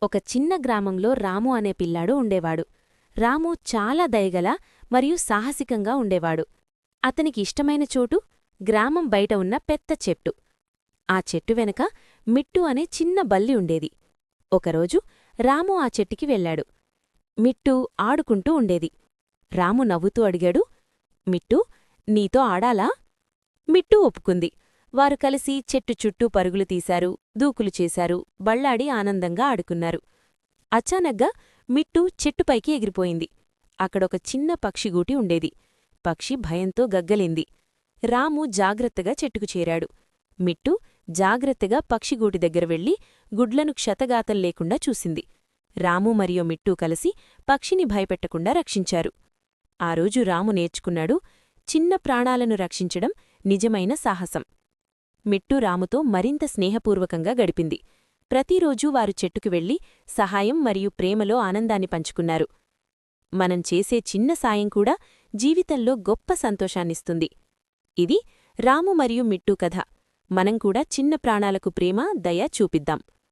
ఒక చిన్న గ్రామంలో రాము అనే పిల్లాడు ఉండేవాడు. రాము చాలా దయగల మరియు సాహసికంగా ఉండేవాడు. అతనికి ఇష్టమైన చోటు గ్రామం బయట ఉన్న పెద్ద చెట్టు. ఆ చెట్టు వెనక మిట్టు అనే చిన్న బల్లి ఉండేది. ఒకరోజు రాము ఆ చెట్టుకి వెళ్ళాడు. మిట్టు ఆడుకుంటూ ఉండేది. రాము నవ్వుతూ అడిగాడు, మిట్టు, నీతో ఆడాలా? మిట్టు ఒప్పుకుంది. వారు కలిసి చెట్టు చుట్టూ పరుగులు తీశారు, దూకులు చేశారు, బళ్ళాడి ఆనందంగా ఆడుకున్నారు. అచానగ్గా మిట్టు చెట్టుపైకి ఎగిరిపోయింది. అక్కడొక చిన్న పక్షిగూటి ఉండేది. పక్షి భయంతో గగ్గలింది. రాము జాగ్రత్తగా చెట్టుకు చేరాడు. మిట్టు జాగ్రత్తగా పక్షిగూటి దగ్గర వెళ్లి గుడ్లను క్షతగాతం లేకుండా చూసింది. రాము మరియు మిట్టు కలిసి పక్షిని భయపెట్టకుండా రక్షించారు. ఆ రోజు రాము నేర్చుకున్నాడు, చిన్న ప్రాణాలను రక్షించడం నిజమైన సాహసం. మిట్టు రాముతో మరింత స్నేహపూర్వకంగా గడిపింది. ప్రతిరోజూ వారు చెట్టుకు వెళ్లి సహాయం మరియు ప్రేమలో ఆనందాన్ని పంచుకున్నారు. మనం చేసే చిన్న సాయం కూడా జీవితంలో గొప్ప సంతోషాన్నిస్తుంది. ఇది రాము మరియు మిట్టు కథ. మనం కూడా చిన్న ప్రాణాలకు ప్రేమ, దయ చూపిద్దాం.